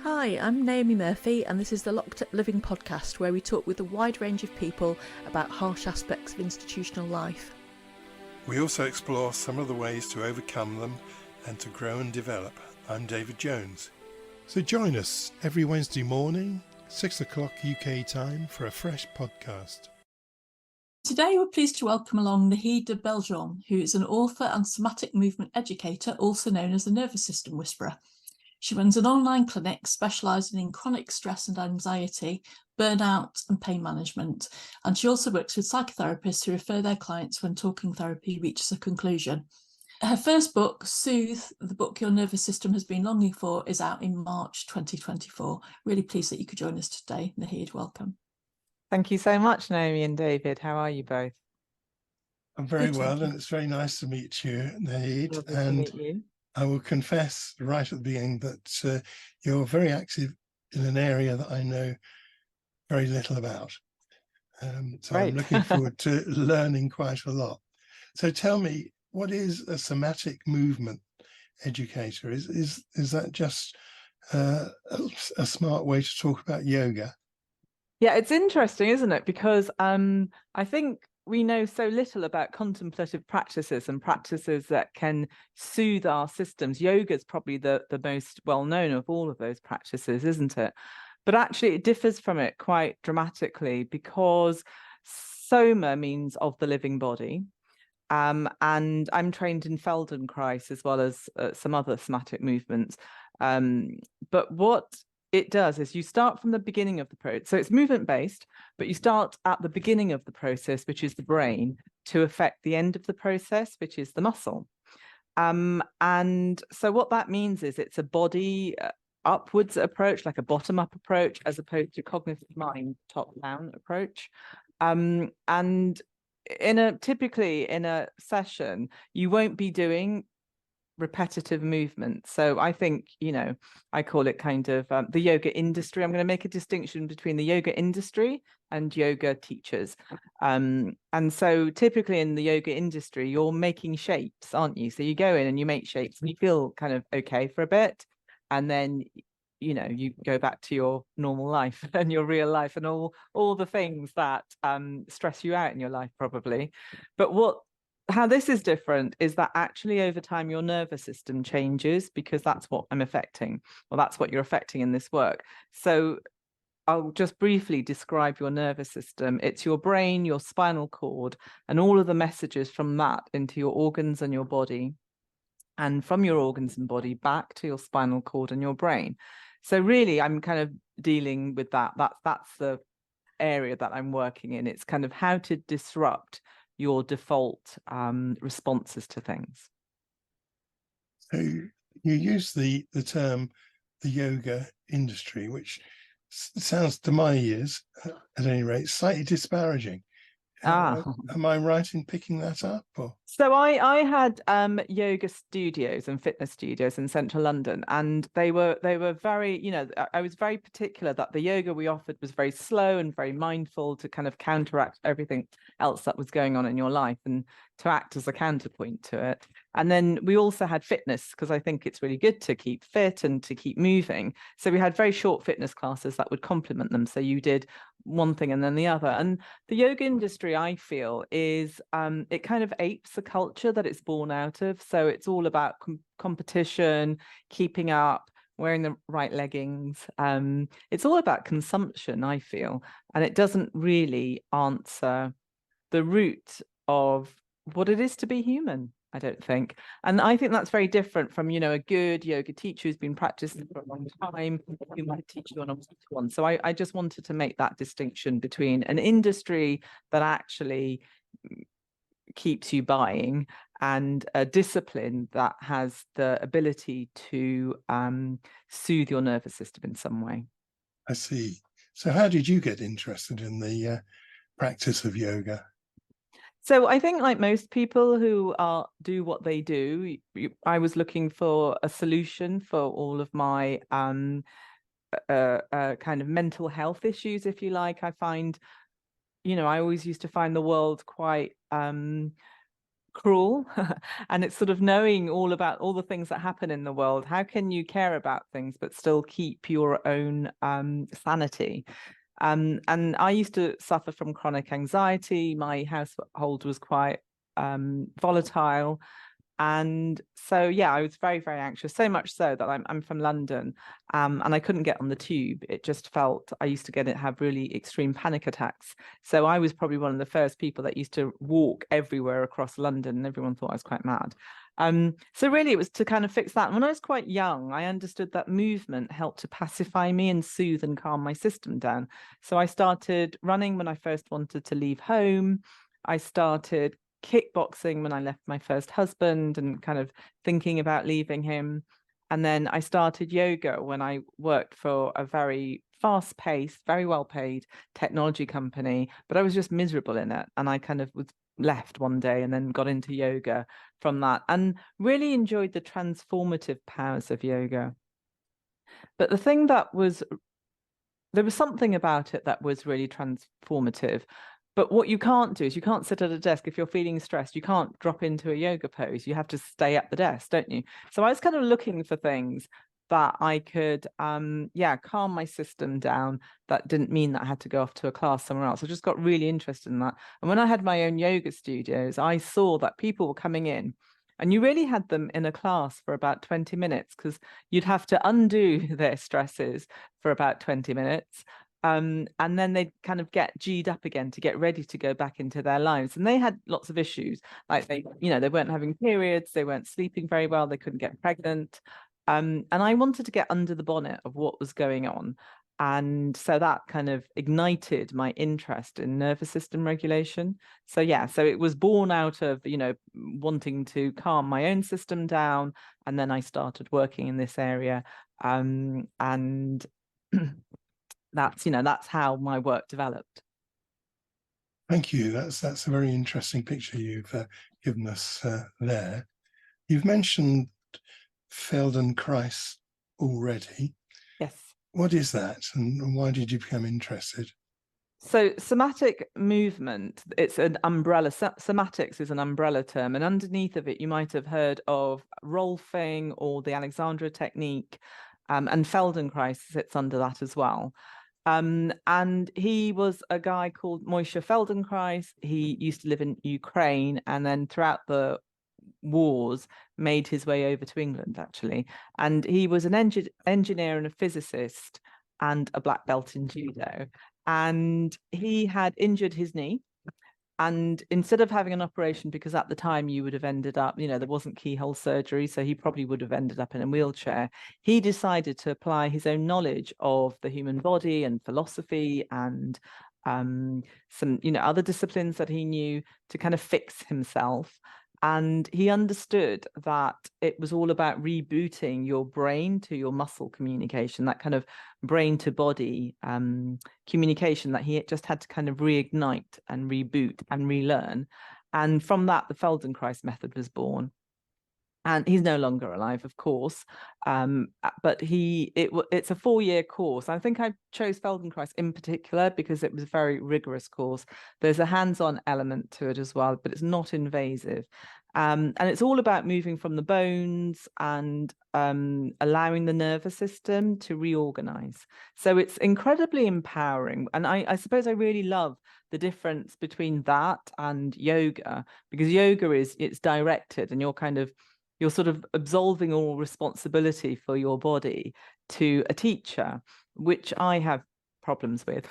Hi, I'm Naomi Murphy, and this is the Locked Up Living podcast, where we talk with a wide range of people about harsh aspects of institutional life. We also explore some of the ways to overcome them and to grow and develop. I'm David Jones. So join us every Wednesday morning, 6 o'clock UK time, for a fresh podcast. Today we're pleased to welcome along Naheed de Belgeonne, who is an author and somatic movement educator, also known as the nervous system whisperer. She runs an online clinic specialising in chronic stress and anxiety, burnout and pain management, and she also works with psychotherapists who refer their clients when talking therapy reaches a conclusion. Her first book, Soothe, the book your nervous system has been longing for, is out in March 2024. Really pleased that you could join us today. Naheed, welcome. Thank you so much, Naomi and David. How are you both? I'm very well, and it's very nice to meet you, Naheed. Lovely to meet you. I will confess right at the beginning that you're very active in an area that I know very little about. So Great. I'm looking forward to learning quite a lot. So tell me, what is a somatic movement educator? Is that just a smart way to talk about yoga? Yeah, it's interesting, isn't it? Because I think we know so little about contemplative practices and practices that can soothe our systems. Yoga is probably the most well-known of all of those practices, isn't it? But actually it differs from it quite dramatically, because soma means of the living body. And I'm trained in Feldenkrais as well as some other somatic movements. But what it does is you start from the beginning of the process. So it's movement based, but you start at the beginning of the process, which is the brain, to affect the end of the process, which is the muscle. And so what that means is it's a body upwards approach, like a bottom up approach, as opposed to cognitive mind top down approach. And typically in a session, you won't be doing repetitive movement. So I think, I call it kind of the yoga industry. I'm going to make a distinction between the yoga industry and yoga teachers. And so typically in the yoga industry, you're making shapes, aren't you? So you go in and you make shapes and you feel kind of okay for a bit. And then, you go back to your normal life and your real life and all the things that stress you out in your life, probably. But how this is different is that actually over time your nervous system changes, because that's what I'm affecting, or that's what you're affecting in this work. So I'll just briefly describe your nervous system. It's your brain, your spinal cord, and all of the messages from that into your organs and your body, and from your organs and body back to your spinal cord and your brain. So really I'm kind of dealing with that. That's the area that I'm working in. It's kind of how to disrupt your default responses to things. So you use the term the yoga industry, which sounds to my ears, at any rate, slightly disparaging. Am I right in picking that up? Or? So I had yoga studios and fitness studios in central London, and they were very, I was very particular that the yoga we offered was very slow and very mindful, to kind of counteract everything else that was going on in your life and to act as a counterpoint to it. And then we also had fitness, because I think it's really good to keep fit and to keep moving. So we had very short fitness classes that would complement them. So you did one thing and then the other. And the yoga industry, I feel, is it kind of apes the culture that it's born out of. So it's all about competition, keeping up, wearing the right leggings. It's all about consumption, I feel, and it doesn't really answer the root of what it is to be human, I don't think. And I think that's very different from, a good yoga teacher who's been practicing for a long time, who might teach you on a one-to-one. So I just wanted to make that distinction between an industry that actually keeps you buying and a discipline that has the ability to soothe your nervous system in some way. I see. So how did you get interested in the practice of yoga? So I think, like most people who do what they do, I was looking for a solution for all of my kind of mental health issues, if you like. I find, I always used to find the world quite cruel. And it's sort of knowing all about all the things that happen in the world. How can you care about things but still keep your own sanity? And I used to suffer from chronic anxiety. My household was quite volatile. And so, yeah, I was very, very anxious, so much so that I'm from London, and I couldn't get on the tube. It just felt, I used to have really extreme panic attacks. So I was probably one of the first people that used to walk everywhere across London, and everyone thought I was quite mad. So really it was to kind of fix that. And when I was quite young, I understood that movement helped to pacify me and soothe and calm my system down. So I started running when I first wanted to leave home. I started kickboxing when I left my first husband and kind of thinking about leaving him. And then I started yoga when I worked for a very fast-paced, very well-paid technology company, but I was just miserable in it. And I kind of was left one day and then got into yoga from that and really enjoyed the transformative powers of yoga. But the thing that was, there was something about it that was really transformative. But what you can't do is you can't sit at a desk. If you're feeling stressed, you can't drop into a yoga pose. You have to stay at the desk, don't you? So I was kind of looking for things that I could, calm my system down. That didn't mean that I had to go off to a class somewhere else. I just got really interested in that. And when I had my own yoga studios, I saw that people were coming in, and you really had them in a class for about 20 minutes because you'd have to undo their stresses for about 20 minutes. And then they'd kind of get G'd up again to get ready to go back into their lives. And they had lots of issues, like they weren't having periods, they weren't sleeping very well, they couldn't get pregnant. And I wanted to get under the bonnet of what was going on. And so that kind of ignited my interest in nervous system regulation. So yeah, so it was born out of, wanting to calm my own system down. And then I started working in this area. And that's how my work developed. Thank you. That's a very interesting picture you've given us there. You've mentioned Feldenkrais already. Yes. What is that, and why did you become interested? So somatic movement, it's an umbrella. Somatics is an umbrella term, and underneath of it, you might have heard of Rolfing or the Alexandra technique, and Feldenkrais sits under that as well. And he was a guy called Moshe Feldenkrais. He used to live in Ukraine, and then throughout the wars made his way over to England, actually. And he was an engineer and a physicist and a black belt in judo. And he had injured his knee. And instead of having an operation, because at the time you would have ended up, there wasn't keyhole surgery, so he probably would have ended up in a wheelchair. He decided to apply his own knowledge of the human body and philosophy and some, other disciplines that he knew to kind of fix himself. And he understood that it was all about rebooting your brain to your muscle communication, that kind of brain to body communication that he just had to kind of reignite and reboot and relearn. And from that, the Feldenkrais method was born. And he's no longer alive, of course, but it's a 4-year course. I think I chose Feldenkrais in particular because it was a very rigorous course. There's a hands-on element to it as well, but it's not invasive. And it's all about moving from the bones and allowing the nervous system to reorganize. So it's incredibly empowering. And I suppose I really love the difference between that and yoga, because yoga it's directed, and you're sort of absolving all responsibility for your body to a teacher, which I have problems with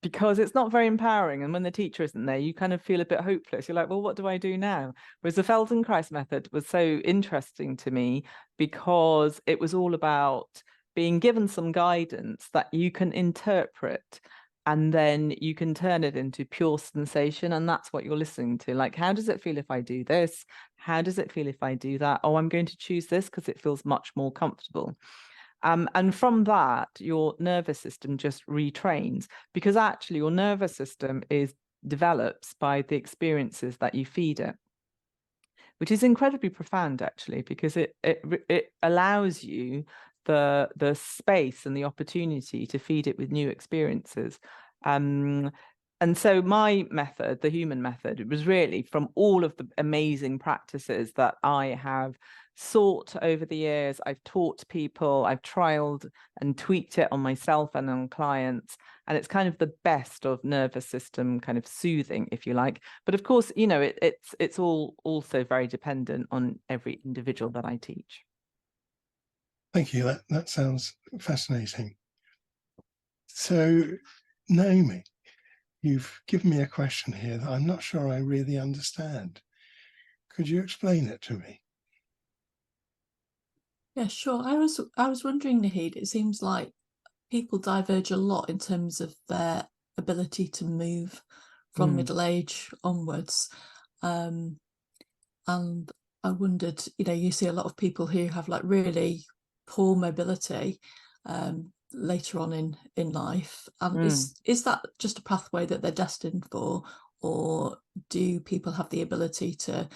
because it's not very empowering. And when the teacher isn't there, you kind of feel a bit hopeless. You're like, well, what do I do now? Whereas the Feldenkrais method was so interesting to me because it was all about being given some guidance that you can interpret, and then you can turn it into pure sensation. And that's what you're listening to. Like, how does it feel if I do this? How does it feel if I do that? Oh, I'm going to choose this because it feels much more comfortable. And from that, your nervous system just retrains, because actually your nervous system develops by the experiences that you feed it, which is incredibly profound, actually, because it allows you the space and the opportunity to feed it with new experiences. And so my method, the human method, it was really from all of the amazing practices that I have sought over the years. I've taught people, I've trialed and tweaked it on myself and on clients. And it's kind of the best of nervous system kind of soothing, if you like. But of course, you know, it's all also very dependent on every individual that I teach. Thank you. That sounds fascinating. So, Naomi, you've given me a question here that I'm not sure I really understand. Could you explain it to me? Yeah, sure. I was wondering, Naheed, it seems like people diverge a lot in terms of their ability to move from middle age onwards. And I wondered, you know, you see a lot of people who have like really poor mobility later on in life. And is that just a pathway that they're destined for, or do people have the ability to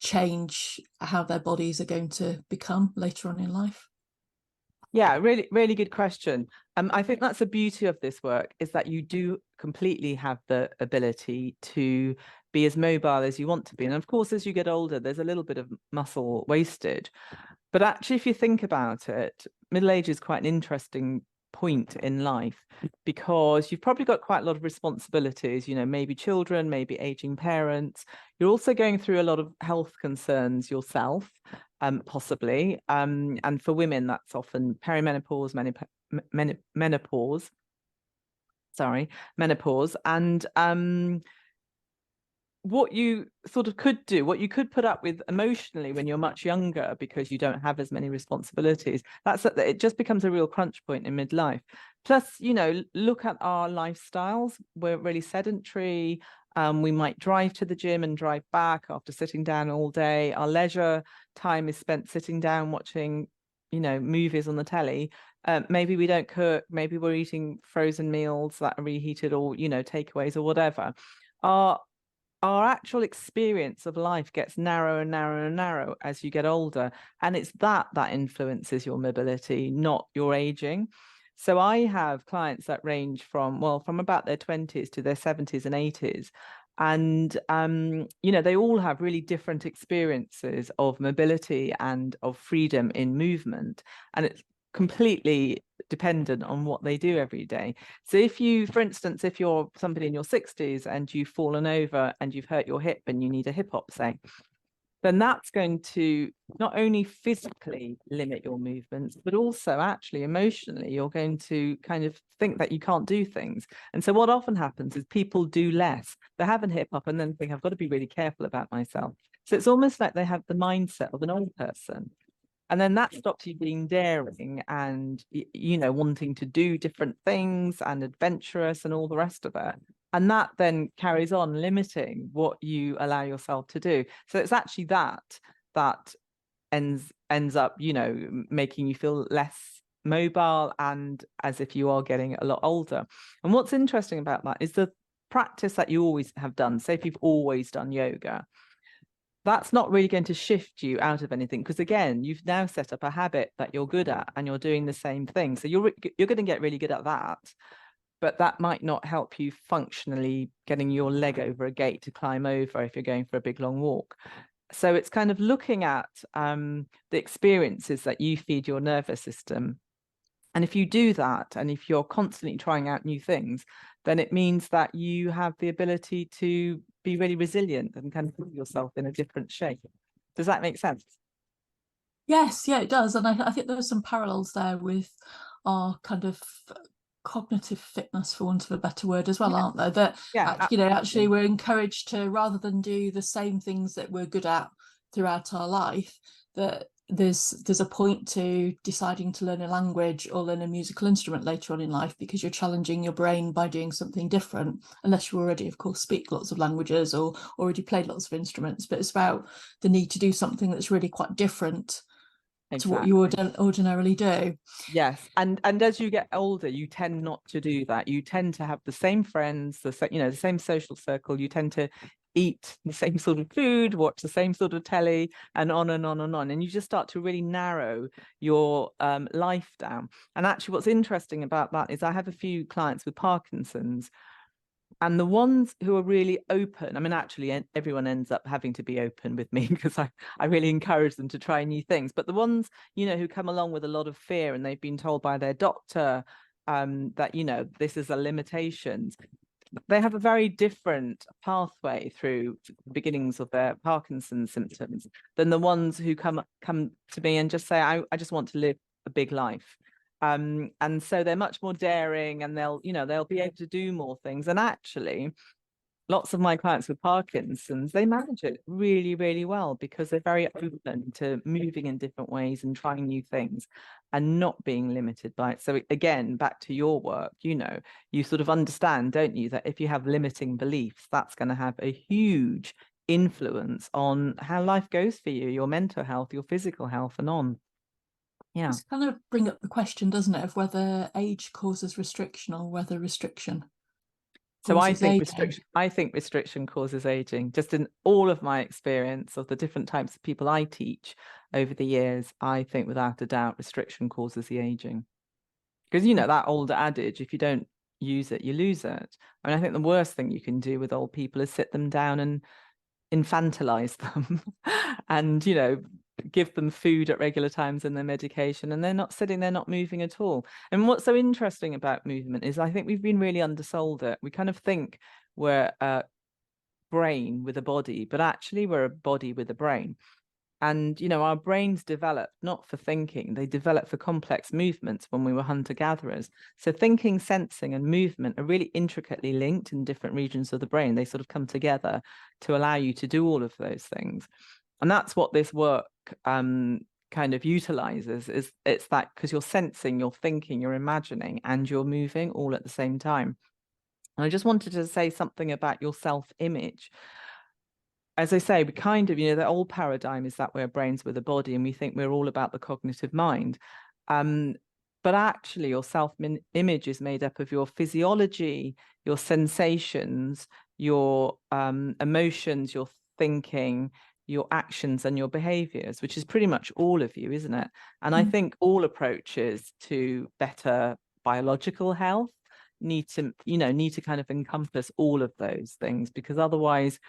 change how their bodies are going to become later on in life? Yeah, really, really good question. I think that's the beauty of this work, is that you do completely have the ability to be as mobile as you want to be. And of course, as you get older, there's a little bit of muscle wastage. But actually, if you think about it, middle age is quite an interesting point in life, because you've probably got quite a lot of responsibilities, you know, maybe children, maybe aging parents. You're also going through a lot of health concerns yourself, possibly. And for women, that's often perimenopause, menopause. And what you sort of could do, what you could put up with emotionally when you're much younger, because you don't have as many responsibilities, it just becomes a real crunch point in midlife. Plus, you know, look at our lifestyles. We're really sedentary. We might drive to the gym and drive back after sitting down all day. Our leisure time is spent sitting down watching, you know, movies on the telly. Maybe we don't cook. Maybe we're eating frozen meals that are reheated, or, you know, takeaways or whatever. Our actual experience of life gets narrow and narrow and narrow as you get older. And it's that influences your mobility, not your aging. So I have clients that range from about their 20s to their 70s and 80s. And, you know, they all have really different experiences of mobility and of freedom in movement. And it's completely dependent on what they do every day. So if you, for instance, if you're somebody in your 60s and you've fallen over and you've hurt your hip and you need a hip op, say, then that's going to not only physically limit your movements, but also actually emotionally, you're going to kind of think that you can't do things. And so what often happens is people do less. They have a hip op and then think, I've got to be really careful about myself. So it's almost like they have the mindset of an old person. And then that stops you being daring and, you know, wanting to do different things and adventurous and all the rest of it. And that then carries on limiting what you allow yourself to do. So it's actually that ends up, you know, making you feel less mobile and as if you are getting a lot older. And what's interesting about that is the practice that you always have done. Say if you've always done yoga, that's not really going to shift you out of anything, because again, you've now set up a habit that you're good at and you're doing the same thing. So you're going to get really good at that, but that might not help you functionally getting your leg over a gate to climb over if you're going for a big long walk. So it's kind of looking at the experiences that you feed your nervous system. And if you do that, and if you're constantly trying out new things, then it means that you have the ability to be really resilient and kind of put yourself in a different shape. Does that make sense? Yes, yeah, it does. And I think there's some parallels there with our kind of cognitive fitness, for want of a better word, as well, aren't there? That, you know, actually we're encouraged to, rather than do the same things that we're good at throughout our life, that there's a point to deciding to learn a language or learn a musical instrument later on in life, because you're challenging your brain by doing something different, unless you already, of course, speak lots of languages or already played lots of instruments. But it's about the need to do something that's really quite different to what you ordinarily do. Yes, and as you get older, you tend not to do that. You tend to have the same friends, the same social circle. You tend to eat the same sort of food, watch the same sort of telly, and on and on and on. And you just start to really narrow your life down. And actually, what's interesting about that is I have a few clients with Parkinson's, And the ones who are really open, I mean, actually, everyone ends up having to be open with me because I really encourage them to try new things. But the ones, you know, who come along with a lot of fear and they've been told by their doctor that, you know, this is a limitation, they have a very different pathway through the beginnings of their Parkinson's symptoms than the ones who come to me and just say, I just want to live a big life. And so they're much more daring, and they'll be able to do more things. And actually, lots of my clients with Parkinson's, they manage it really, really well because they're very open to moving in different ways and trying new things and not being limited by it. So again, back to your work, you know, you sort of understand, don't you, that if you have limiting beliefs, that's going to have a huge influence on how life goes for you, your mental health, your physical health, and on. Yeah. It's kind of bring up the question, doesn't it, of whether age causes restriction or whether restriction So I think aging. restriction causes aging. Just in all of my experience of the different types of people I teach over the years, I think without a doubt restriction causes the aging. Because, you know, that old adage, if you don't use it, you lose it. I mean, I think the worst thing you can do with old people is sit them down and infantilize them and, you know, give them food at regular times and their medication, and they're not sitting, they're not moving at all. And what's so interesting about movement is I think we've been really undersold it. We kind of think we're a brain with a body, but actually we're a body with a brain. And, you know, our brains developed not for thinking, they developed for complex movements when we were hunter-gatherers. So thinking, sensing, and movement are really intricately linked in different regions of the brain. They sort of come together to allow you to do all of those things. And that's what this work kind of utilizes, is it's that, because you're sensing, you're thinking, you're imagining, and you're moving all at the same time. And I just wanted to say something about your self-image. As I say, we kind of, you know, the old paradigm is that we're brains with a body and we think we're all about the cognitive mind. But actually your self-image is made up of your physiology, your sensations, your emotions, your thinking, your actions, and your behaviors, which is pretty much all of you, isn't it? And I think all approaches to better biological health need to kind of encompass all of those things, because otherwise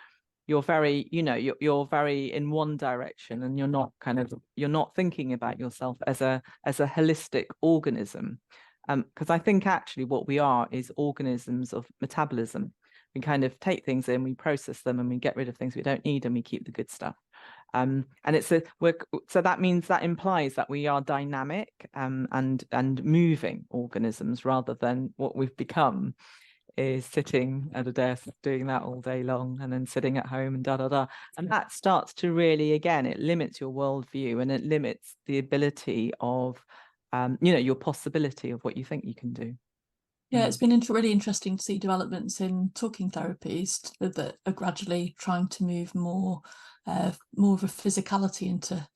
you're very, you know, you're very in one direction, and you're not thinking about yourself as a holistic organism. Because I think actually what we are is organisms of metabolism. We kind of take things in, we process them, and we get rid of things we don't need, and we keep the good stuff. And so that implies that we are dynamic and moving organisms, rather than what we've become is sitting at a desk doing that all day long, and then sitting at home and and that starts to really, again, it limits your worldview, and it limits the ability of you know, your possibility of what you think you can do. Yeah, it's been really interesting to see developments in talking therapies that are gradually trying to move more of a physicality into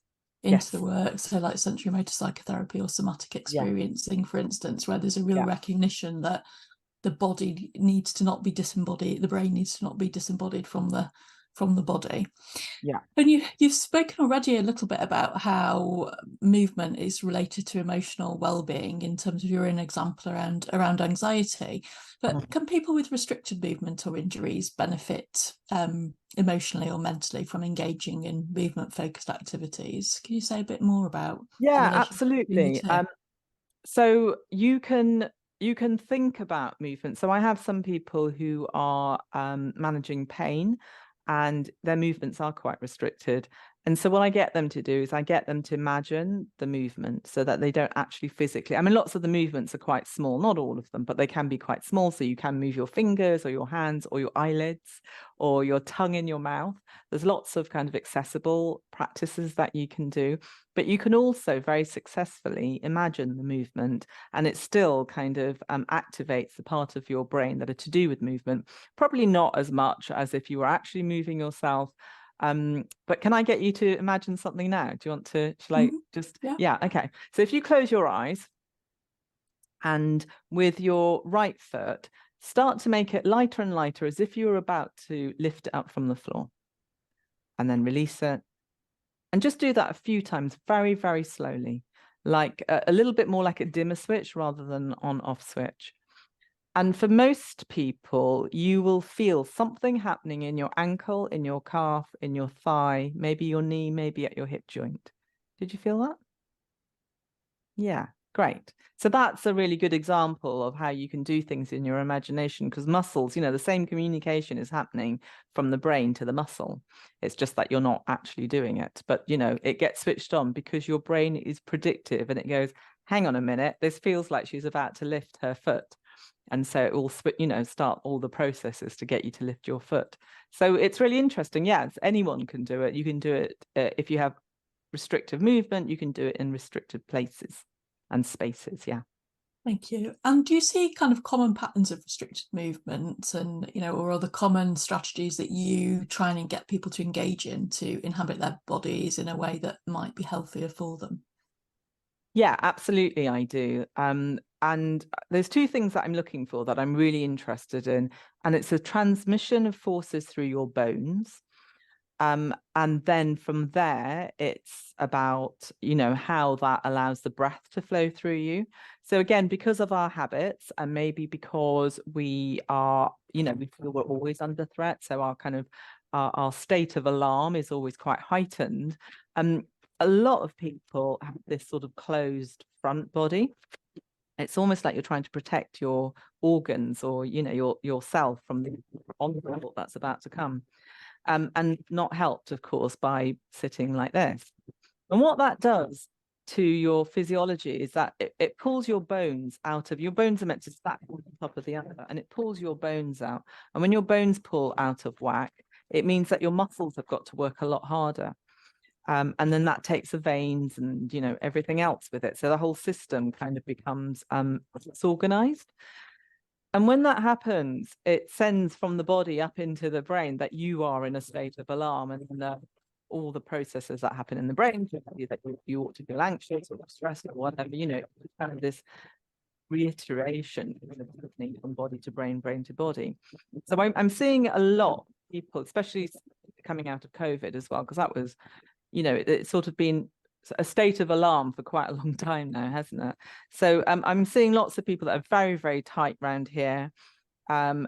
Yes. the work. So like sensory motor psychotherapy or somatic experiencing, for instance, where there's a real recognition that the body needs to not be disembodied, the brain needs to not be disembodied from the body. Yeah. And you've spoken already a little bit about how movement is related to emotional well-being in terms of your own example around anxiety. But can people with restricted movement or injuries benefit emotionally or mentally from engaging in movement-focused activities? Can you say a bit more about? Yeah, absolutely. So you can think about movement. So I have some people who are managing pain, and their movements are quite restricted. And so what I get them to do is I get them to imagine the movement so that they don't actually physically, I mean, lots of the movements are quite small, not all of them, but they can be quite small. So you can move your fingers or your hands or your eyelids or your tongue in your mouth. There's lots of kind of accessible practices that you can do, but you can also very successfully imagine the movement, and it still kind of activates the part of your brain that are to do with movement. Probably not as much as if you were actually moving yourself. But can I get you to imagine something now? Do you want to, shall I just, yeah, okay. So if you close your eyes, and with your right foot, start to make it lighter and lighter, as if you were about to lift it up from the floor, and then release it. And just do that a few times, very, very slowly, like a little bit more like a dimmer switch rather than on-off switch. And for most people, you will feel something happening in your ankle, in your calf, in your thigh, maybe your knee, maybe at your hip joint. Did you feel that? Yeah, great. So that's a really good example of how you can do things in your imagination, because muscles, you know, the same communication is happening from the brain to the muscle. It's just that you're not actually doing it, but, you know, it gets switched on because your brain is predictive and it goes, hang on a minute, this feels like she's about to lift her foot. And so it will, you know, start all the processes to get you to lift your foot. So it's really interesting. Yeah, anyone can do it. You can do it if you have restrictive movement, you can do it in restricted places and spaces. Yeah. Thank you. And do you see kind of common patterns of restricted movement and, you know, or other common strategies that you try and get people to engage in to inhabit their bodies in a way that might be healthier for them? Yeah, absolutely, I do. And there's two things that I'm looking for that I'm really interested in, and it's a transmission of forces through your bones. And then from there, it's about, you know, how that allows the breath to flow through you. So again, because of our habits, and maybe because we are, you know, we feel we're always under threat. So our kind of our state of alarm is always quite heightened. A lot of people have this sort of closed front body. It's almost like you're trying to protect your organs or, you know, yourself from the onslaught that's about to come. And not helped, of course, by sitting like this. And what that does to your physiology is that it pulls your bones out of, your bones are meant to stack on top of the other, and it pulls your bones out. And when your bones pull out of whack, it means that your muscles have got to work a lot harder. And then that takes the veins and, you know, everything else with it. So the whole system kind of becomes disorganized. And when that happens, it sends from the body up into the brain that you are in a state of alarm, and all the processes that happen in the brain tell you that you ought to feel anxious or stressed or whatever, you know, kind of this reiteration happening from body to brain, brain to body. So I'm seeing a lot of people, especially coming out of COVID as well, because that was, you know, it's sort of been a state of alarm for quite a long time now, hasn't it? So I'm seeing lots of people that are very, very tight round here, kind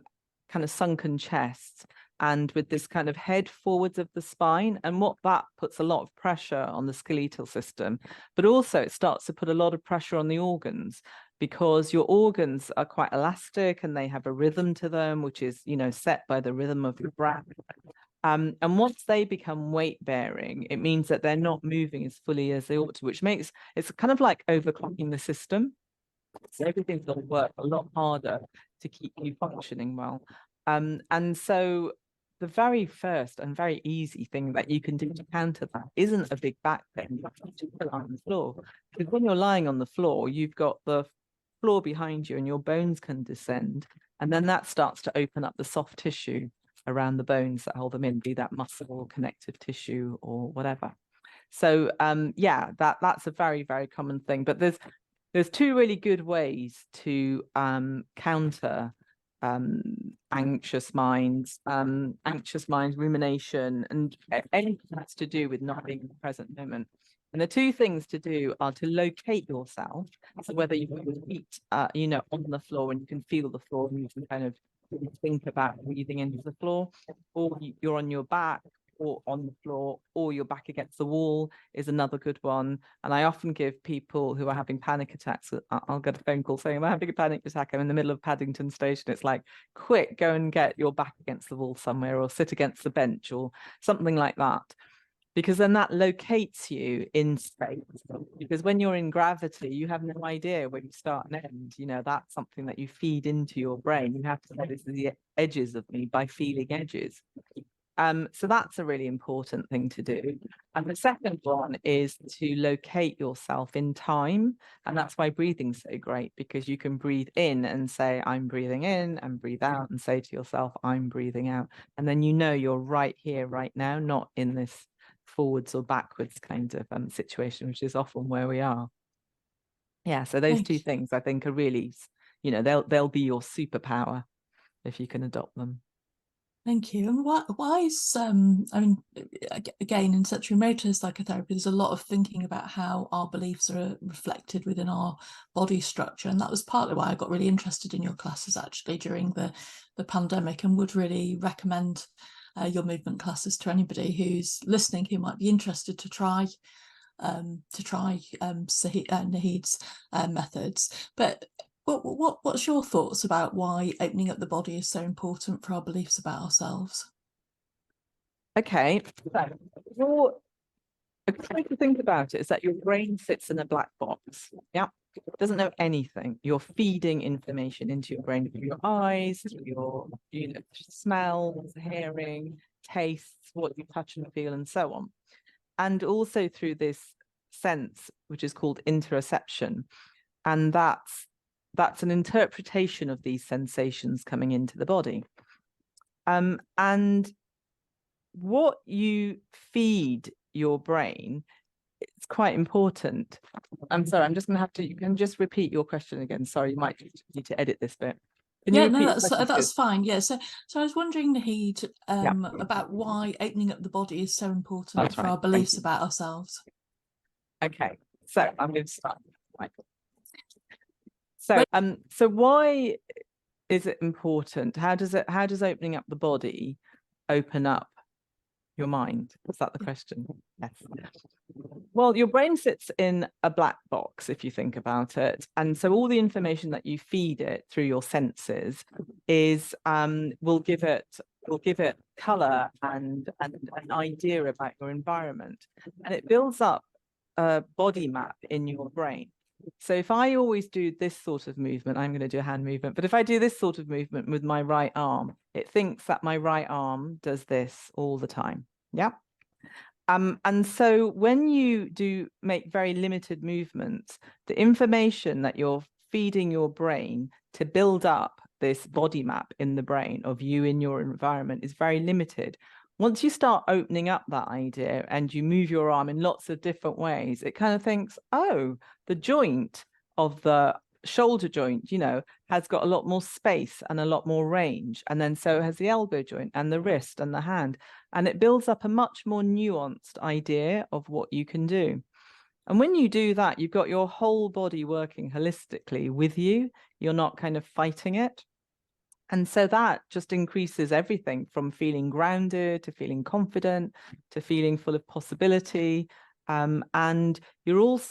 of sunken chests, and with this kind of head forwards of the spine. And what that puts a lot of pressure on the skeletal system, but also it starts to put a lot of pressure on the organs, because your organs are quite elastic and they have a rhythm to them, which is, you know, set by the rhythm of your breath. And once they become weight bearing, it means that they're not moving as fully as they ought to, which makes it's kind of like overclocking the system. So everything's got to work a lot harder to keep you functioning well. And so the very first and very easy thing that you can do to counter that isn't a big back bend, to put on the floor. Because when you're lying on the floor, you've got the floor behind you and your bones can descend. And then that starts to open up the soft tissue around the bones that hold them in, be that muscle, connective tissue, or whatever. So yeah, that's a very, very common thing. But there's two really good ways to counter anxious minds, rumination, and anything that's to do with not being in the present moment. And the two things to do are to locate yourself. So whether you've got your feet, you know, on the floor and you can feel the floor and you can kind of think about breathing into the floor, or you're on your back or on the floor, or your back against the wall is another good one. And I often give people who are having panic attacks, I'll get a phone call saying, I'm having a panic attack, I'm in the middle of Paddington Station. It's like, quick, go and get your back against the wall somewhere, or sit against the bench or something like that. Because then that locates you in space. Because when you're in gravity, you have no idea where you start and end. You know, that's something that you feed into your brain. You have to say, this is the edges of me by feeling edges. So that's a really important thing to do. And the second one is to locate yourself in time. And that's why breathing's so great, because you can breathe in and say, I'm breathing in, and breathe out and say to yourself, I'm breathing out. And then you know you're right here, right now, not in this forwards or backwards kind of situation, which is often where we are. Yeah, so those two things I think are really, you know, they'll be your superpower if you can adopt them. Thank you. And why is, I mean, again, in sensory motor psychotherapy, there's a lot of thinking about how our beliefs are reflected within our body structure. And that was partly why I got really interested in your classes actually during the pandemic, and would really recommend your movement classes to anybody who's listening who might be interested to try Naheed's methods. But what's your thoughts about why opening up the body is so important for our beliefs about ourselves? Okay, so a way to think about it is that your brain sits in a black box. Yeah, it doesn't know anything. You're feeding information into your brain through your eyes, through your smells, hearing, tastes, what you touch and feel, and so on. And also through this sense, which is called interoception, and that's an interpretation of these sensations coming into the body. And what you feed your brain, it's quite important. I'm sorry, I'm just going to have to, you can just repeat your question again. Sorry, you might need to edit this bit. Yeah, no, that's fine. Yeah, so I was wondering, Naheed, about why opening up the body is so important for our beliefs about ourselves. Okay, so I'm going to start. Right. So why is it important? How does opening up the body open up your mind? Is that the question? Yes. Well, your brain sits in a black box, if you think about it. And so all the information that you feed it through your senses is will give it color and an idea about your environment. And it builds up a body map in your brain. So if I always do this sort of movement, I'm going to do a hand movement, but if I do this sort of movement with my right arm, it thinks that my right arm does this all the time. Yeah. And so when you do make very limited movements, the information that you're feeding your brain to build up this body map in the brain of you in your environment is very limited. Once you start opening up that idea and you move your arm in lots of different ways, it kind of thinks, oh, the joint of the shoulder joint, has got a lot more space and a lot more range. And then so has the elbow joint and the wrist and the hand. And it builds up a much more nuanced idea of what you can do. And when you do that, you've got your whole body working holistically with you. You're not kind of fighting it. And so that just increases everything from feeling grounded to feeling confident to feeling full of possibility. And you've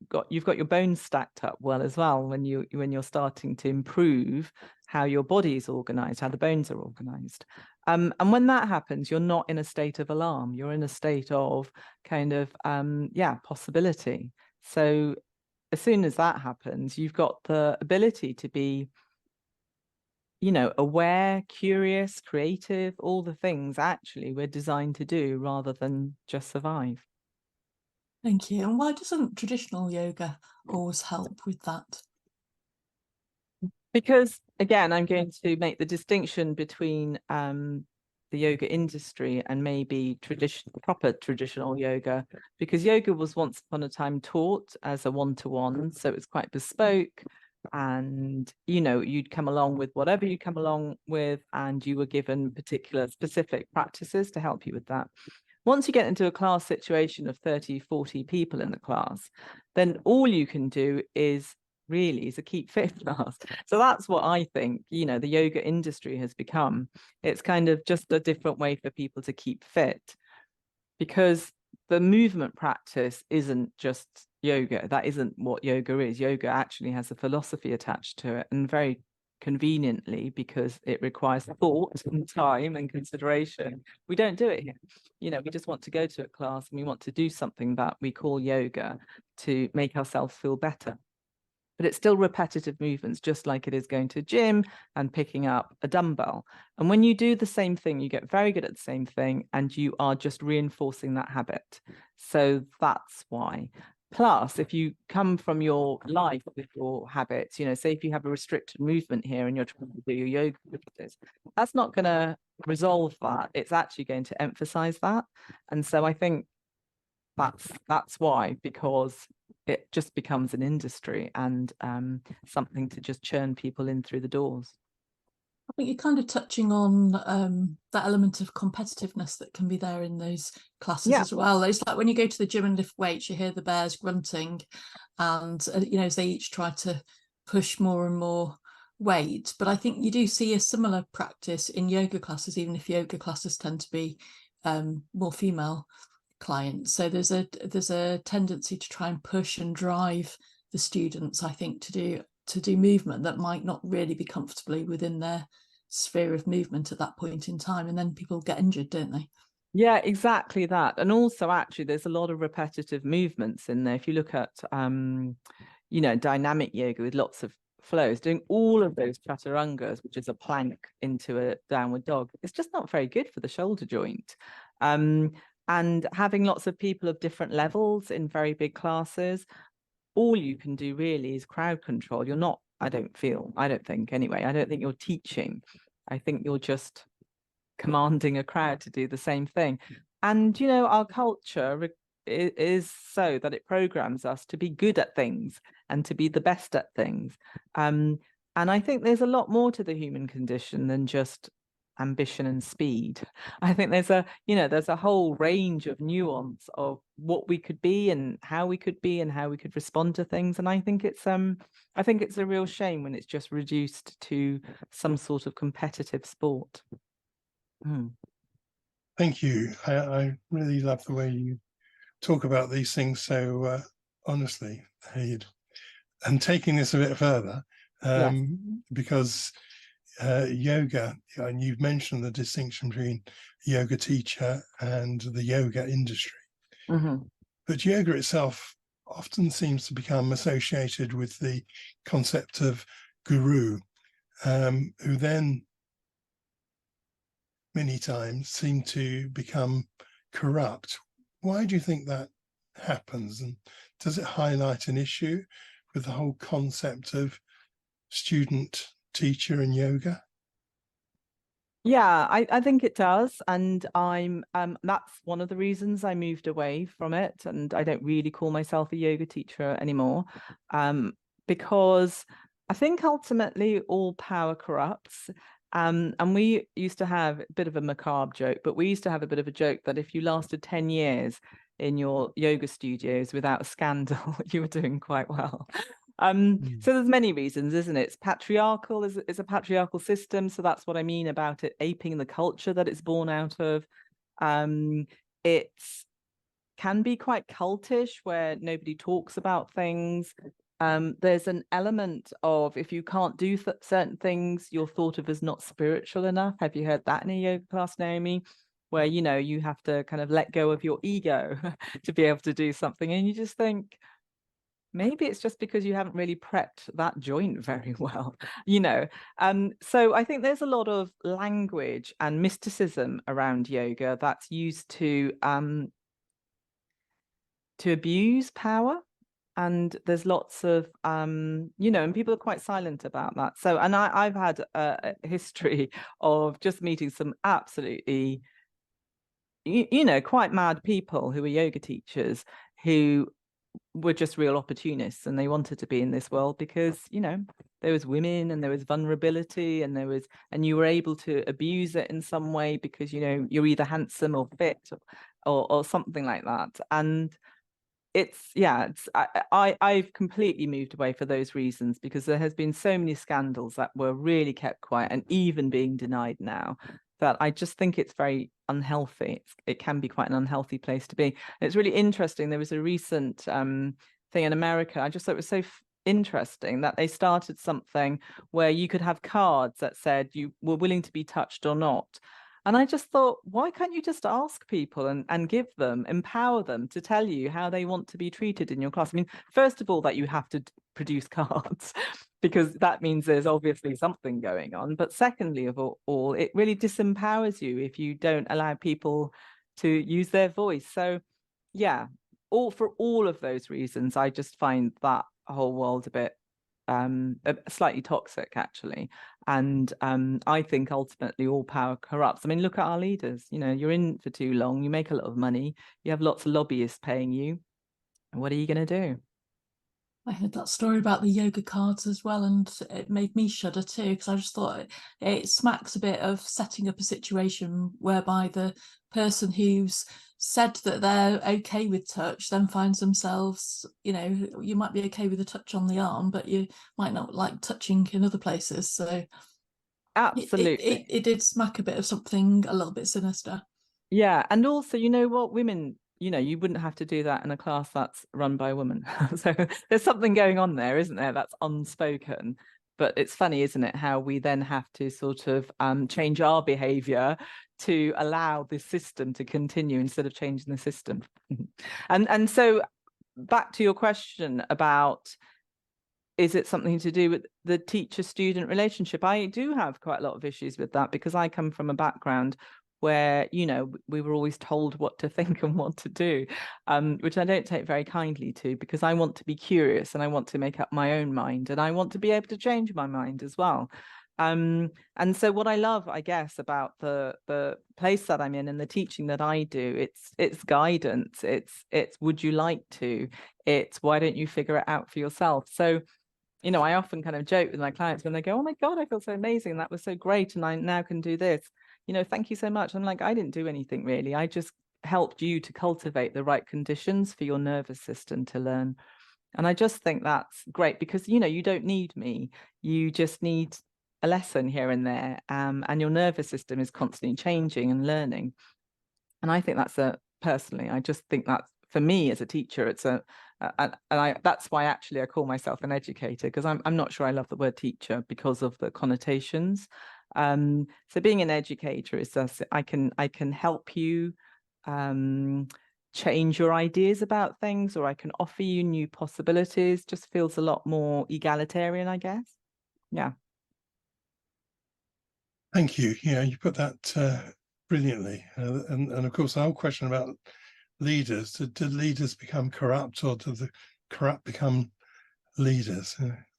got your bones stacked up well as well when you're starting to improve how your body is organized, how the bones are organized. And when that happens, you're not in a state of alarm. You're in a state of kind of possibility. So as soon as that happens, you've got the ability to be aware, curious, creative, all the things actually we're designed to do rather than just survive. Thank you. And why doesn't traditional yoga always help with that? Because again, I'm going to make the distinction between the yoga industry and maybe proper traditional yoga, because yoga was once upon a time taught as a one-to-one, so it's quite bespoke. And you'd come along with whatever you come along with, and you were given particular specific practices to help you with that. Once you get into a class situation of 30, 40 people in the class, then all you can do is a keep fit class. So that's what I think, the yoga industry has become. It's kind of just a different way for people to keep fit, because the movement practice isn't just yoga. That isn't what yoga is. Yoga actually has a philosophy attached to it, and very conveniently, because it requires thought and time and consideration, we don't do it here. We just want to go to a class and we want to do something that we call yoga to make ourselves feel better. But it's still repetitive movements, just like it is going to a gym and picking up a dumbbell. And when you do the same thing, you get very good at the same thing, and you are just reinforcing that habit. So that's why. Plus, if you come from your life with your habits, say if you have a restricted movement here and you're trying to do your yoga practice, that's not going to resolve that. It's actually going to emphasize that. And so I think that's why, because it just becomes an industry and something to just churn people in through the doors. I think you're kind of touching on that element of competitiveness that can be there in those classes as well. It's like when you go to the gym and lift weights, you hear the bears grunting, and as they each try to push more and more weight. But I think you do see a similar practice in yoga classes, even if yoga classes tend to be more female clients. So there's a tendency to try and push and drive the students, I think, to do movement that might not really be comfortably within their sphere of movement at that point in time, and then people get injured, don't they? Yeah, exactly that. And also, actually, there's a lot of repetitive movements in there. If you look at dynamic yoga with lots of flows, doing all of those chaturangas, which is a plank into a downward dog, it's just not very good for the shoulder joint. And having lots of people of different levels in very big classes, all you can do really is crowd control. You're not, I don't think anyway, I don't think you're teaching. I think you're just commanding a crowd to do the same thing. And, our culture is so that it programs us to be good at things and to be the best at things. And I think there's a lot more to the human condition than just ambition and speed. I think there's a whole range of nuance of what we could be and how we could be and how we could respond to things. And I think it's a real shame when it's just reduced to some sort of competitive sport. Thank you. I really love the way you talk about these things so honestly, Naheed. And taking this a bit further, because yoga, and you've mentioned the distinction between yoga teacher and the yoga industry. But yoga itself often seems to become associated with the concept of guru, who then many times seem to become corrupt. Why do you think that happens? And does it highlight an issue with the whole concept of student, teacher and yoga? Yeah, I think it does. And that's one of the reasons I moved away from it. And I don't really call myself a yoga teacher anymore, because I think ultimately all power corrupts. And we used to have a bit of a macabre joke, but we used to have a bit of a joke that if you lasted 10 years in your yoga studios without a scandal, you were doing quite well. So there's many reasons, isn't it? It's patriarchal, is a patriarchal system. So that's what I mean about it aping the culture that it's born out of. It can be quite cultish where nobody talks about things. There's an element of if you can't do certain things, you're thought of as not spiritual enough. Have you heard that in a yoga class, Naomi? Where, you have to kind of let go of your ego to be able to do something. And you just think, maybe it's just because you haven't really prepped that joint very well, So I think there's a lot of language and mysticism around yoga that's used to abuse power. And there's lots of, and people are quite silent about that. So, and I've had a history of just meeting some absolutely, quite mad people who are yoga teachers who were just real opportunists, and they wanted to be in this world because there was women and there was vulnerability and you were able to abuse it in some way because you're either handsome or fit or something like that. And I've completely moved away for those reasons, because there has been so many scandals that were really kept quiet and even being denied now, that I just think it's very unhealthy. It can be quite an unhealthy place to be. And it's really interesting. There was a recent thing in America. I just thought it was so interesting that they started something where you could have cards that said you were willing to be touched or not. And I just thought, why can't you just ask people and give them, empower them to tell you how they want to be treated in your class? I mean, first of all, that you have to produce cards because that means there's obviously something going on. But secondly of all, it really disempowers you if you don't allow people to use their voice. So yeah, for all of those reasons, I just find that whole world a bit slightly toxic, actually. And I think ultimately all power corrupts. I mean, look at our leaders. You're in for too long, you make a lot of money, you have lots of lobbyists paying you. What are you going to do? I heard that story about the yoga cards as well, and it made me shudder too, because I just thought it smacks a bit of setting up a situation whereby the person who's said that they're okay with touch then finds themselves, you might be okay with a touch on the arm, but you might not like touching in other places. So Absolutely. it did smack a bit of something a little bit sinister. Yeah, and also, you know what, women, you wouldn't have to do that in a class that's run by a woman. So there's something going on there, isn't there? That's unspoken. But it's funny, isn't it, how we then have to sort of change our behavior to allow the system to continue instead of changing the system. And so back to your question about, is it something to do with the teacher-student relationship? I do have quite a lot of issues with that, because I come from a background where, we were always told what to think and what to do, which I don't take very kindly to, because I want to be curious and I want to make up my own mind, and I want to be able to change my mind as well. And so what I love, I guess, about the place that I'm in and the teaching that I do, it's guidance, it's would you like to, it's why don't you figure it out for yourself. So I often kind of joke with my clients when they go, oh my God, I feel so amazing, that was so great, and I now can do this. Thank you so much. I'm like, I didn't do anything really. I just helped you to cultivate the right conditions for your nervous system to learn. And I just think that's great, because, you don't need me. You just need a lesson here and there. And your nervous system is constantly changing and learning. And I think personally, I just think that for me as a teacher, it's that's why actually I call myself an educator, because I'm not sure I love the word teacher because of the connotations. So being an educator is I can help you change your ideas about things, or I can offer you new possibilities. Just feels a lot more egalitarian, I guess. Yeah. Thank you. Yeah, you put that brilliantly. And of course, the whole question about leaders, do leaders become corrupt, or do the corrupt become leaders?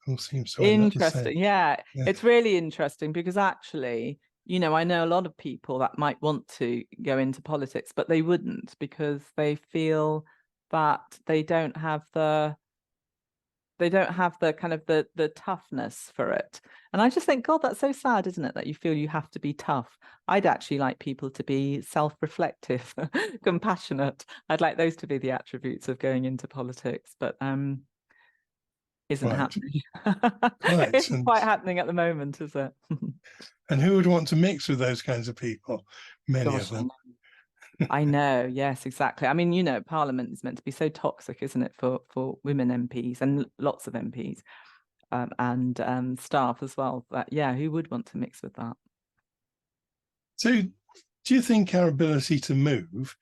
All seems to end up the same. Interesting. Yeah, it's really interesting, because actually, I know a lot of people that might want to go into politics, but they wouldn't, because they feel that they don't have the kind of the toughness for it. And I just think, God, that's so sad, isn't it, that you feel you have to be tough. I'd actually like people to be self-reflective, compassionate. I'd like those to be the attributes of going into politics, but isn't happening. Right. It's quite happening at the moment, is it? And who would want to mix with those kinds of people? Many of them. I know, yes, exactly. I mean, Parliament is meant to be so toxic, isn't it, for women MPs and lots of MPs and staff as well. But yeah, who would want to mix with that? So do you think our ability to move,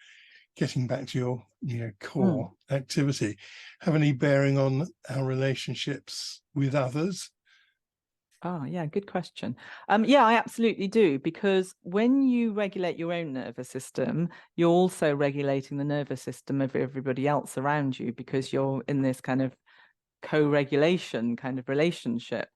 getting back to your core activity, have any bearing on our relationships with others? Oh, yeah, good question. Yeah, I absolutely do, because when you regulate your own nervous system, you're also regulating the nervous system of everybody else around you, because you're in this kind of co-regulation kind of relationship.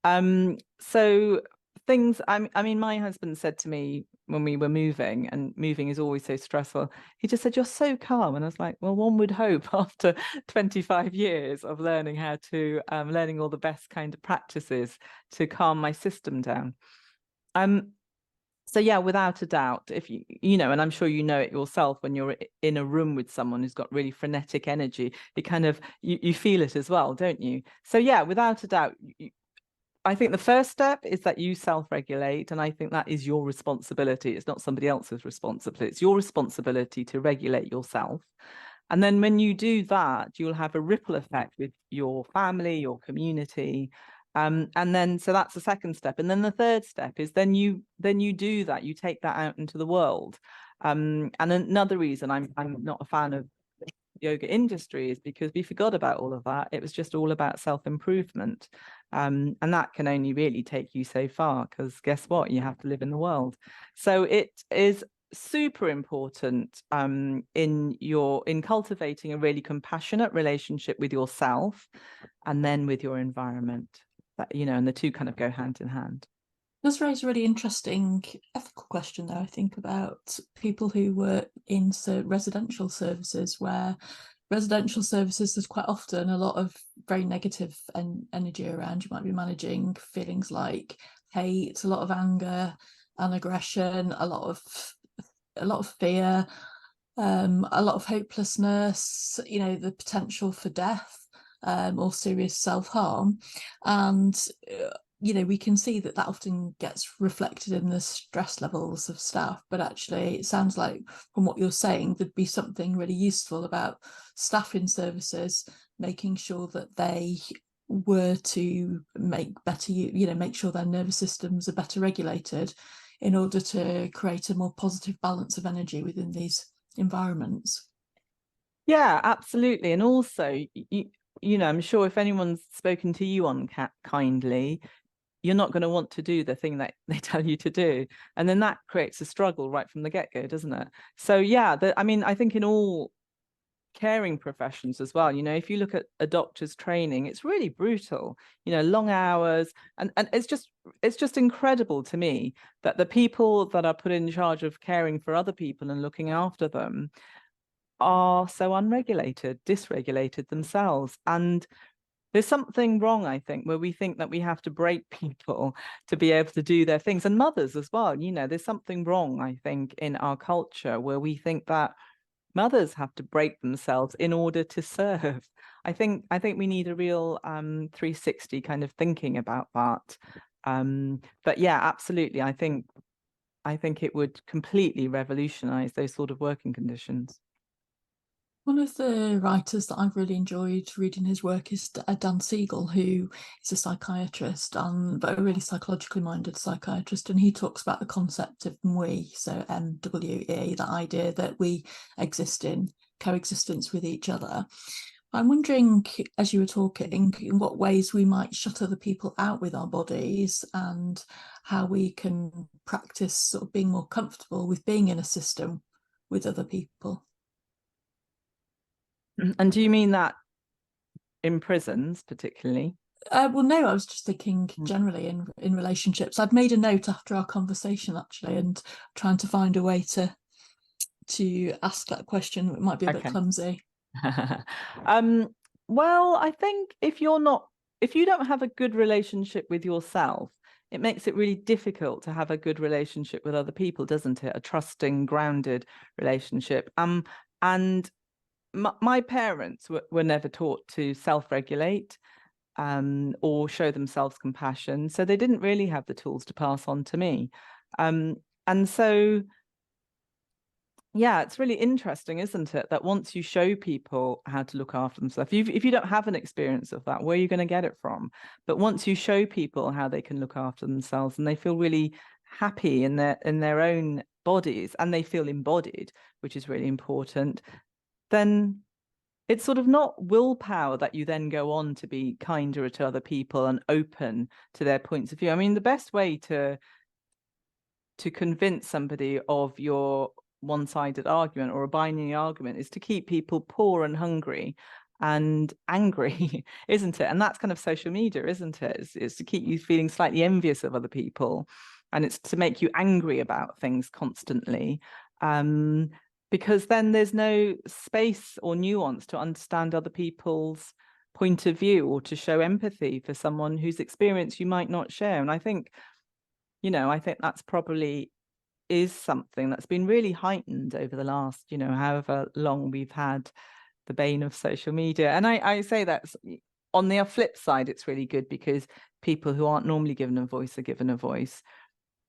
So things, I mean, my husband said to me when we were moving, and moving is always so stressful, he just said, you're so calm. And I was like, well, one would hope after 25 years of learning how to learning all the best kind of practices to calm my system down. So yeah, without a doubt, if and I'm sure you know it yourself, when you're in a room with someone who's got really frenetic energy, it kind of, you feel it as well, don't you? So yeah, without a doubt, I think the first step is that you self-regulate, and I think that is your responsibility. It's not somebody else's responsibility. It's your responsibility to regulate yourself. And then when you do that, you'll have a ripple effect with your family, your community. And then, so that's the second step. And then the third step is then you do that, you take that out into the world. And another reason I'm not a fan of the yoga industry is because we forgot about all of that. It was just all about self-improvement. And that can only really take you so far, because guess what? You have to live in the world. So it is super important in cultivating a really compassionate relationship with yourself and then with your environment. That, and the two kind of go hand in hand. It does raise a really interesting ethical question, though, I think, about people who work in residential services, where residential services, there's quite often a lot of very negative energy around. You might be managing feelings like hate, a lot of anger and aggression, a lot of fear, a lot of hopelessness, you know, the potential for death, or serious self-harm. And you know, we can see that often gets reflected in the stress levels of staff, but actually it sounds like from what you're saying there'd be something really useful about staff in services making sure that they were to make better, you know, make sure their nervous systems are better regulated in order to create a more positive balance of energy within these environments. Yeah, absolutely. And also, you know, I'm sure if anyone's spoken to you unkindly, you're not going to want to do the thing that they tell you to do. And then that creates a struggle right from the get-go, doesn't it? So yeah, I mean, I think in all caring professions as well, you know, if you look at a doctor's training, it's really brutal, you know, long hours. And it's just incredible to me that the people that are put in charge of caring for other people and looking after them are so unregulated, dysregulated themselves. And there's something wrong, I think, where we think that we have to break people to be able to do their things, and mothers as well. You know, there's something wrong, I think, in our culture where we think that mothers have to break themselves in order to serve. I think we need a real 360 kind of thinking about that. But yeah, absolutely. I think it would completely revolutionize those sort of working conditions. One of the writers that I've really enjoyed reading his work is Dan Siegel, who is a psychiatrist, but a really psychologically minded psychiatrist, and he talks about the concept of we, so MWE, that idea that we exist in coexistence with each other. I'm wondering, as you were talking, in what ways we might shut other people out with our bodies, and how we can practice sort of being more comfortable with being in a system with other people. And do you mean that in prisons particularly? Well, no, I was just thinking generally in relationships. I'd made a note after our conversation actually, and trying to find a way to ask that question. It might be a bit clumsy. Well, I think if you don't have a good relationship with yourself, it makes it really difficult to have a good relationship with other people, doesn't it? A trusting, grounded relationship. And my parents were never taught to self-regulate or show themselves compassion, so they didn't really have the tools to pass on to me. And so, yeah, it's really interesting, isn't it, that once you show people how to look after themselves, if you don't have an experience of that, where are you going to get it from? But once you show people how they can look after themselves and they feel really happy in their own bodies and they feel embodied, which is really important, then it's sort of not willpower that you then go on to be kinder to other people and open to their points of view. I mean, the best way to convince somebody of your one-sided argument or a binary argument is to keep people poor and hungry and angry, isn't it? And that's kind of social media, isn't it? It's to keep you feeling slightly envious of other people, and it's to make you angry about things constantly. Because then there's no space or nuance to understand other people's point of view or to show empathy for someone whose experience you might not share. And I think, you know, that's probably is something that's been really heightened over the last, you know, however long we've had the bane of social media. And I say that on the flip side, it's really good because people who aren't normally given a voice are given a voice.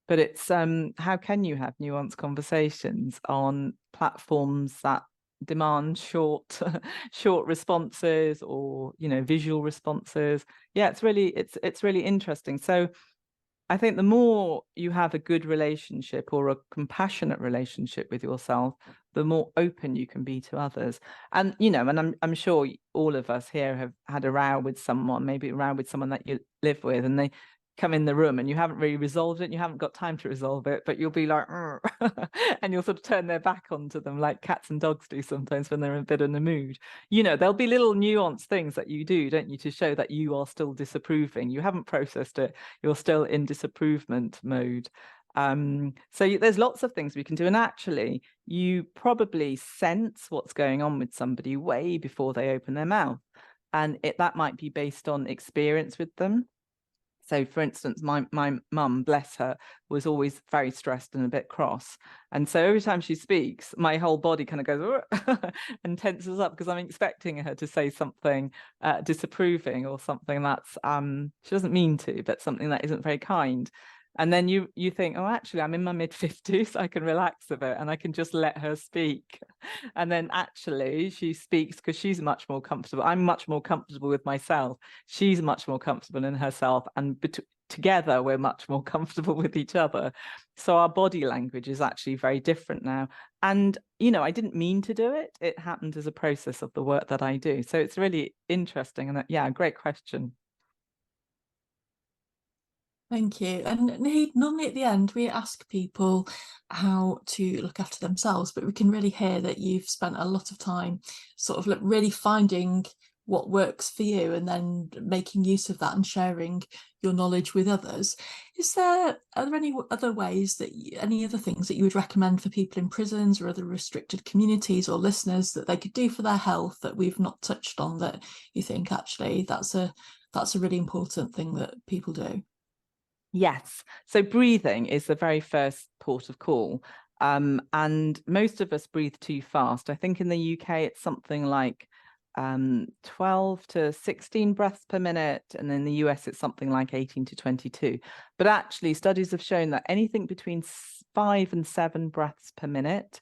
But it's how can you have nuanced conversations on platforms that demand short responses or, you know, visual responses? Yeah, it's really interesting. So I think the more you have a good relationship or a compassionate relationship with yourself, the more open you can be to others. And, you know, and I'm sure all of us here have had a row with someone, maybe a row with someone that you live with, and they come in the room and you haven't really resolved it, and you haven't got time to resolve it, but you'll be like, and you'll sort of turn their back onto them like cats and dogs do sometimes when they're a bit in a mood. You know, there'll be little nuanced things that you do, don't you, to show that you are still disapproving. You haven't processed it. You're still in disapprovement mode. So there's lots of things we can do. And actually, you probably sense what's going on with somebody way before they open their mouth. And that might be based on experience with them. So, for instance, my mum, bless her, was always very stressed and a bit cross. And so every time she speaks, my whole body kind of goes and tenses up, because I'm expecting her to say something disapproving, or something that's she doesn't mean to, but something that isn't very kind. And then you think, oh, actually, I'm in my mid-50s, I can relax a bit and I can just let her speak. And then actually she speaks because she's much more comfortable. I'm much more comfortable with myself. She's much more comfortable in herself. And together, we're much more comfortable with each other. So our body language is actually very different now. And, you know, I didn't mean to do it. It happened as a process of the work that I do. So it's really interesting. And yeah, great question. Thank you. And Naheed, normally at the end, we ask people how to look after themselves, but we can really hear that you've spent a lot of time sort of really finding what works for you and then making use of that and sharing your knowledge with others. Are there any other ways any other things that you would recommend for people in prisons or other restricted communities or listeners that they could do for their health that we've not touched on, that you think actually that's a really important thing that people do? Yes. So breathing is the very first port of call. And most of us breathe too fast. I think in the UK, it's something like 12 to 16 breaths per minute. And in the US, it's something like 18 to 22. But actually, studies have shown that anything between 5 and 7 breaths per minute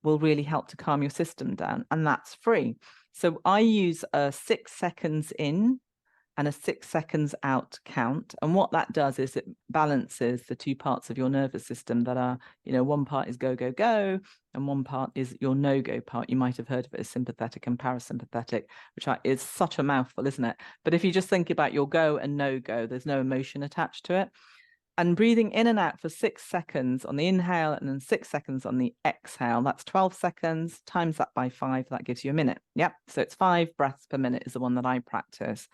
will really help to calm your system down. And that's free. So I use 6 seconds in and a 6 seconds out count. And what that does is it balances the two parts of your nervous system that are, you know, one part is go, go, go, and one part is your no-go part. You might have heard of it as sympathetic and parasympathetic, which is such a mouthful, isn't it? But if you just think about your go and no-go, there's no emotion attached to it. And breathing in and out for 6 seconds on the inhale and then 6 seconds on the exhale, that's 12 seconds, times that by 5, that gives you a minute. Yep. So it's 5 breaths per minute is the one that I practice.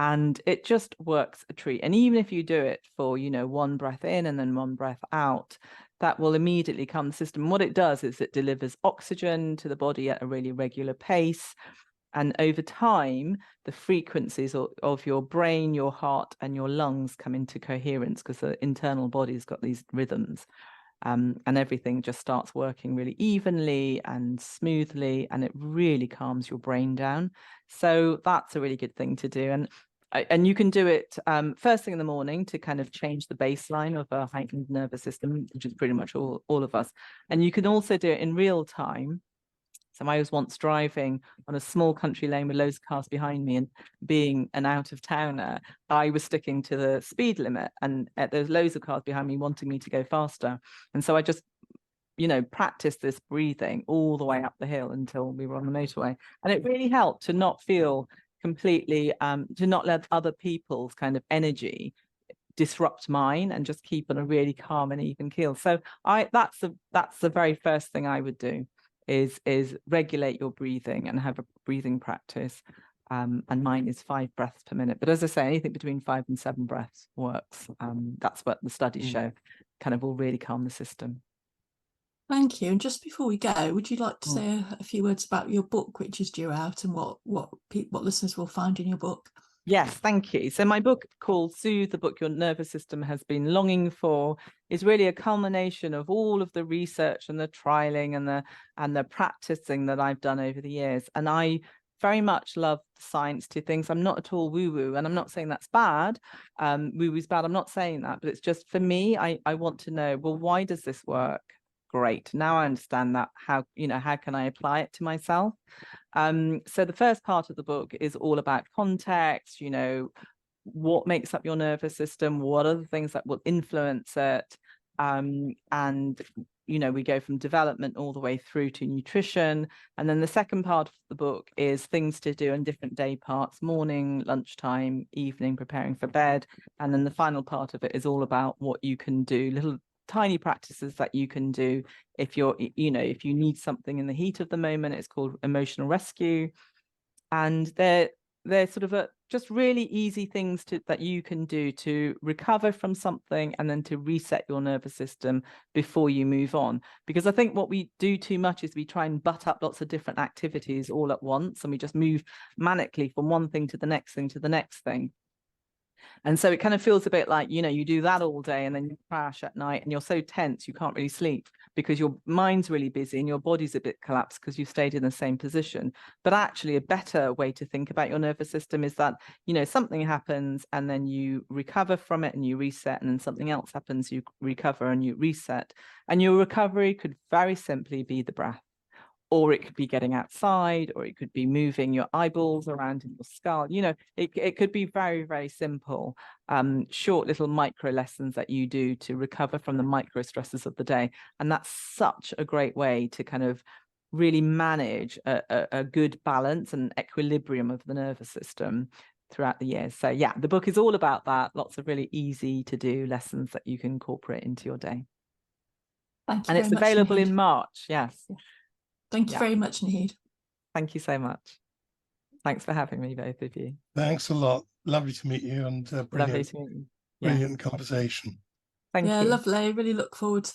And it just works a treat. And even if you do it for, you know, 1 breath in and then 1 breath out, that will immediately calm the system. And what it does is it delivers oxygen to the body at a really regular pace. And over time, the frequencies of your brain, your heart, and your lungs come into coherence, because the internal body's got these rhythms. And everything just starts working really evenly and smoothly, and it really calms your brain down. So that's a really good thing to do. And you can do it first thing in the morning to kind of change the baseline of a heightened nervous system, which is pretty much all of us. And you can also do it in real time. So I was once driving on a small country lane with loads of cars behind me, and being an out-of-towner, I was sticking to the speed limit, and there's loads of cars behind me wanting me to go faster. And so I just, you know, practiced this breathing all the way up the hill until we were on the motorway. And it really helped to not feel completely, to not let other people's kind of energy disrupt mine, and just keep on a really calm and even keel. So that's the very first thing I would do, is regulate your breathing and have a breathing practice. And mine is 5 breaths per minute. But as I say, anything between 5 and 7 breaths works. That's what the studies show, kind of will really calm the system. Thank you. And just before we go, would you like to say a few words about your book, which is due out, and what listeners will find in your book? Yes, thank you. So my book, called Soothe, the book your nervous system has been longing for, is really a culmination of all of the research and the trialing and the practicing that I've done over the years. And I very much love the science to things. I'm not at all woo-woo, and I'm not saying that's bad. Woo-woo's bad. I'm not saying that, but it's just, for me, I want to know, well, why does this work? Great. Now I understand that. How can I apply it to myself? So the first part of the book is all about context, you know, what makes up your nervous system, what are the things that will influence it, and you know, we go from development all the way through to nutrition. And then the second part of the book is things to do in different day parts: morning, lunchtime, evening, preparing for bed. And then the final part of it is all about what you can do, little tiny practices that you can do if you're, you know, if you need something in the heat of the moment. It's called emotional rescue. And they're sort of just really easy things that you can do to recover from something and then to reset your nervous system before you move on. Because I think what we do too much is we try and butt up lots of different activities all at once, and we just move manically from one thing to the next thing to the next thing. And so it kind of feels a bit like, you know, you do that all day and then you crash at night and you're so tense you can't really sleep because your mind's really busy and your body's a bit collapsed because you've stayed in the same position. But actually a better way to think about your nervous system is that, you know, something happens and then you recover from it and you reset, and then something else happens, you recover and you reset. And your recovery could very simply be the breath. Or it could be getting outside, or it could be moving your eyeballs around in your skull. You know, it could be very, very simple, short little micro lessons that you do to recover from the micro stresses of the day. And that's such a great way to kind of really manage a good balance and equilibrium of the nervous system throughout the year. So yeah, the book is all about that. Lots of really easy to do lessons that you can incorporate into your day. Thank you. And it's available in March. Yes. Thank you very much, Naheed. Thank you so much. Thanks for having me, both of you. Thanks a lot. Lovely to meet you, and Lovely to meet you. brilliant conversation. Thank you. Lovely. Really look forward to